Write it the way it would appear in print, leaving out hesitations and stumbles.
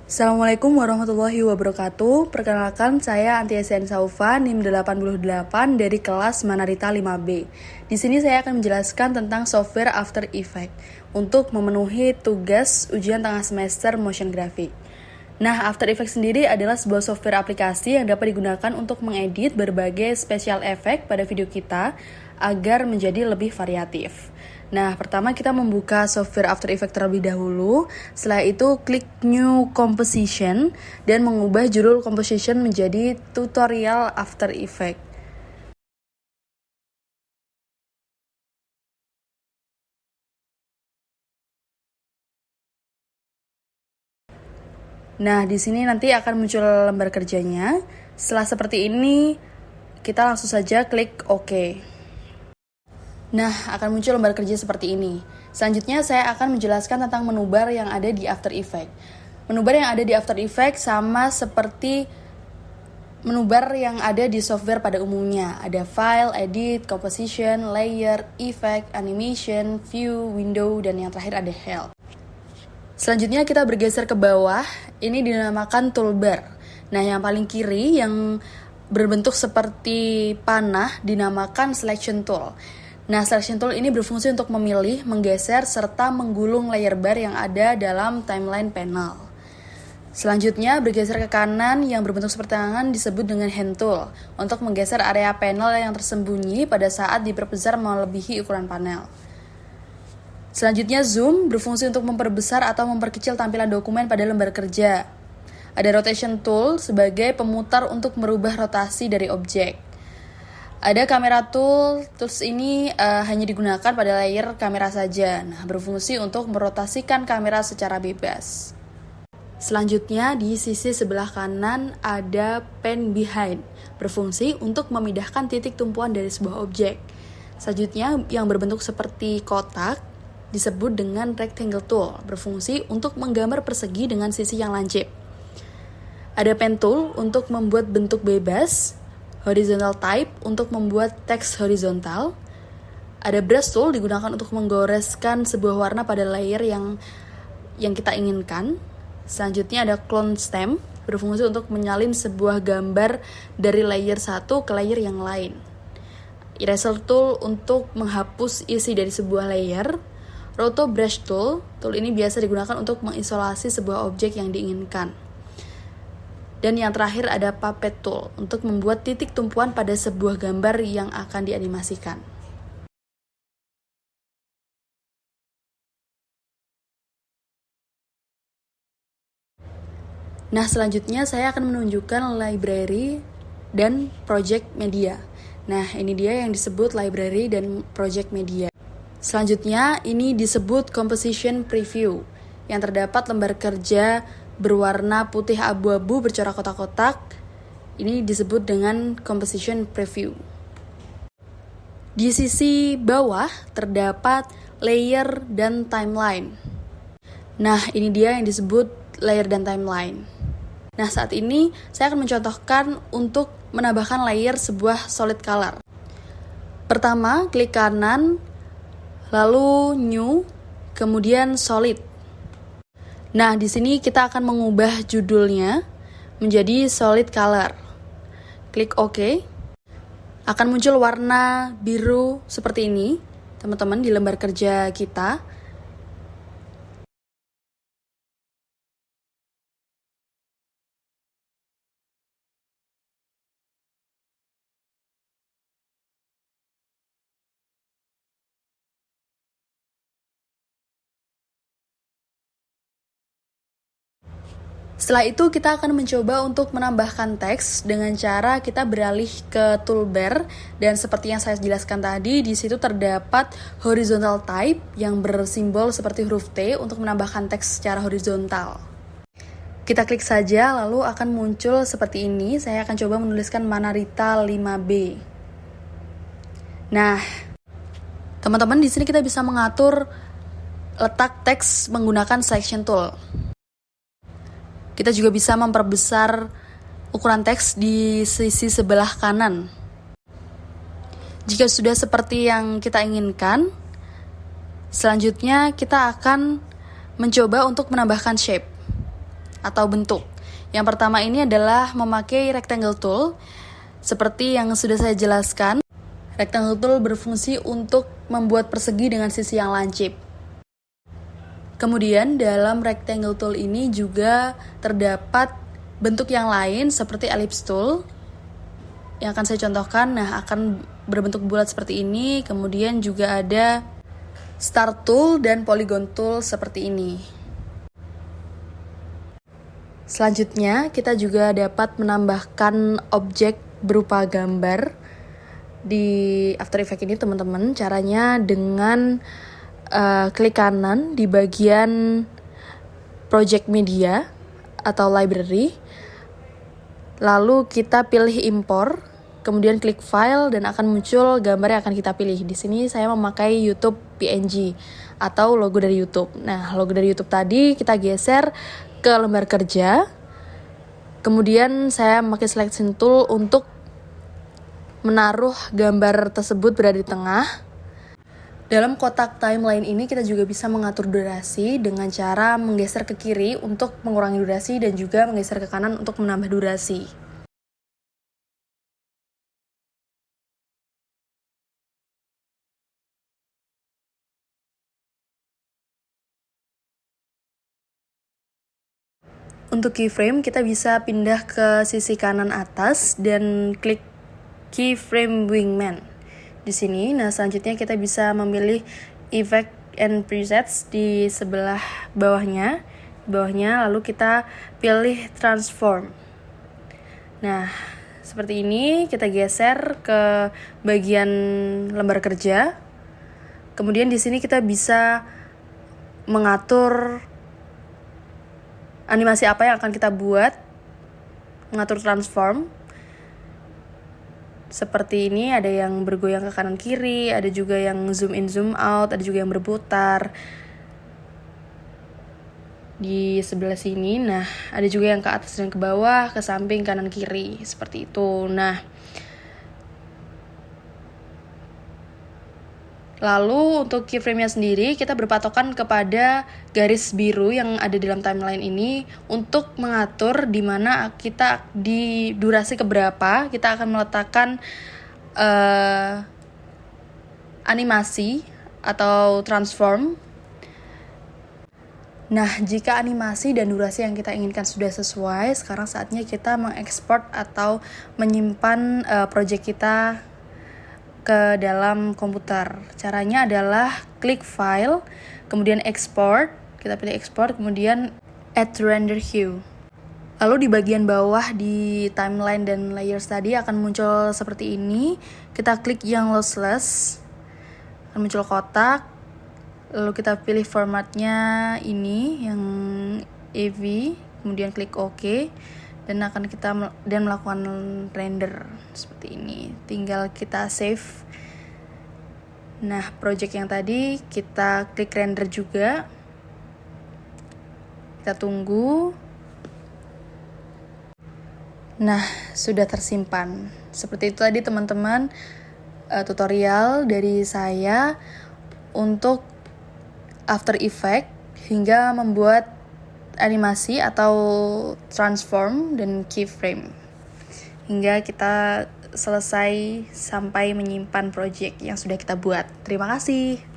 Assalamualaikum warahmatullahi wabarakatuh. Perkenalkan, saya Antiesen Saufa, NIM 88 dari kelas Manarita 5B. Di sini saya akan menjelaskan tentang software After Effects untuk memenuhi tugas ujian tengah semester motion graphic. Nah, After Effects sendiri adalah sebuah software aplikasi yang dapat digunakan untuk mengedit berbagai special effect pada video kita agar menjadi lebih variatif. Nah, pertama kita membuka software After Effects terlebih dahulu. Setelah itu klik New Composition dan mengubah judul composition menjadi Tutorial After Effects. Nah, di sini nanti akan muncul lembar kerjanya. Setelah seperti ini, kita langsung saja klik OK. Nah, akan muncul lembar kerja seperti ini. Selanjutnya saya akan menjelaskan tentang menu bar yang ada di After Effects. Menu bar yang ada di After Effects sama seperti menu bar yang ada di software pada umumnya. Ada File, Edit, Composition, Layer, Effect, Animation, View, Window, dan yang terakhir ada Help. Selanjutnya kita bergeser ke bawah. Ini dinamakan toolbar. Nah, yang paling kiri yang berbentuk seperti panah dinamakan Selection Tool. Nah, Selection Tool ini berfungsi untuk memilih, menggeser, serta menggulung layer bar yang ada dalam timeline panel. Selanjutnya, bergeser ke kanan yang berbentuk seperti tangan disebut dengan Hand Tool untuk menggeser area panel yang tersembunyi pada saat diperbesar melebihi ukuran panel. Selanjutnya, Zoom berfungsi untuk memperbesar atau memperkecil tampilan dokumen pada lembar kerja. Ada Rotation Tool sebagai pemutar untuk merubah rotasi dari objek. Ada kamera tool, tools ini hanya digunakan pada layer kamera saja. Nah, berfungsi untuk merotasikan kamera secara bebas. Selanjutnya, di sisi sebelah kanan ada Pan Behind, berfungsi untuk memindahkan titik tumpuan dari sebuah objek. Selanjutnya, yang berbentuk seperti kotak disebut dengan Rectangle Tool, berfungsi untuk menggambar persegi dengan sisi yang lancip. Ada Pen Tool untuk membuat bentuk bebas, Horizontal Type untuk membuat teks horizontal. Ada Brush Tool digunakan untuk menggoreskan sebuah warna pada layer yang kita inginkan. Selanjutnya ada Clone Stamp berfungsi untuk menyalin sebuah gambar dari layer satu ke layer yang lain. Eraser Tool untuk menghapus isi dari sebuah layer. Roto Brush Tool ini biasa digunakan untuk mengisolasi sebuah objek yang diinginkan. Dan yang terakhir ada Puppet Tool untuk membuat titik tumpuan pada sebuah gambar yang akan dianimasikan. Nah, selanjutnya saya akan menunjukkan library dan project media. Nah, ini dia yang disebut library dan project media. Selanjutnya, ini disebut composition preview yang terdapat lembar kerja berwarna putih abu-abu bercorak kotak-kotak. Ini disebut dengan composition preview. Di sisi bawah terdapat layer dan timeline. Nah, ini dia yang disebut layer dan timeline. Nah, saat ini saya akan mencontohkan untuk menambahkan layer sebuah solid color. Pertama, klik kanan, lalu new, kemudian solid. Nah, di sini kita akan mengubah judulnya menjadi solid color. Klik OK. Akan muncul warna biru seperti ini, teman-teman, di lembar kerja kita. Setelah itu kita akan mencoba untuk menambahkan teks dengan cara kita beralih ke toolbar, dan seperti yang saya jelaskan tadi, di situ terdapat horizontal type yang bersimbol seperti huruf T untuk menambahkan teks secara horizontal. Kita klik saja, lalu akan muncul seperti ini. Saya akan coba menuliskan Manarita 5B. Nah, teman-teman, di sini kita bisa mengatur letak teks menggunakan selection tool. Kita juga bisa memperbesar ukuran teks di sisi sebelah kanan. Jika sudah seperti yang kita inginkan, selanjutnya kita akan mencoba untuk menambahkan shape atau bentuk. Yang pertama ini adalah memakai rectangle tool. Seperti yang sudah saya jelaskan, rectangle tool berfungsi untuk membuat persegi dengan sisi yang lancip. Kemudian dalam rectangle tool ini juga terdapat bentuk yang lain seperti ellipse tool yang akan saya contohkan. Nah, akan berbentuk bulat seperti ini. Kemudian juga ada star tool dan polygon tool seperti ini. Selanjutnya, kita juga dapat menambahkan objek berupa gambar di After Effects ini, teman-teman. Caranya dengan klik kanan di bagian project media atau library. Lalu kita pilih impor, kemudian klik file dan akan muncul gambar yang akan kita pilih. Di sini saya memakai YouTube PNG atau logo dari YouTube. Nah, logo dari YouTube tadi kita geser ke lembar kerja. Kemudian saya memakai selection tool untuk menaruh gambar tersebut berada di tengah. Dalam kotak timeline ini kita juga bisa mengatur durasi dengan cara menggeser ke kiri untuk mengurangi durasi dan juga menggeser ke kanan untuk menambah durasi. Untuk keyframe kita bisa pindah ke sisi kanan atas dan klik keyframe wingman. Di sini, nah selanjutnya kita bisa memilih effect and presets di sebelah bawahnya, lalu kita pilih transform. Nah, seperti ini kita geser ke bagian lembar kerja. Kemudian di sini kita bisa mengatur animasi apa yang akan kita buat, mengatur transform. Seperti ini, ada yang bergoyang ke kanan kiri, ada juga yang zoom in zoom out, ada juga yang berputar di sebelah sini. Nah, ada juga yang ke atas dan ke bawah, ke samping, kanan kiri, seperti itu. Nah, lalu untuk keyframe-nya sendiri kita berpatokan kepada garis biru yang ada di dalam timeline ini untuk mengatur di mana kita di durasi keberapa kita akan meletakkan animasi atau transform. Nah, jika animasi dan durasi yang kita inginkan sudah sesuai, sekarang saatnya kita mengekspor atau menyimpan project kita ke dalam komputer. Caranya adalah klik file, kemudian export, kita pilih export, kemudian add to render queue. Lalu di bagian bawah di timeline dan layers tadi akan muncul seperti ini. Kita klik yang lossless, akan muncul kotak. Lalu kita pilih formatnya ini yang AV, kemudian klik OK. Dan akan kita melakukan render seperti ini. Tinggal kita save. Nah, project yang tadi kita klik render juga. Kita tunggu. Nah, sudah tersimpan. Seperti itu tadi teman-teman, tutorial dari saya untuk After Effects hingga membuat animasi atau transform dan keyframe hingga kita selesai sampai menyimpan project yang sudah kita buat. Terima kasih.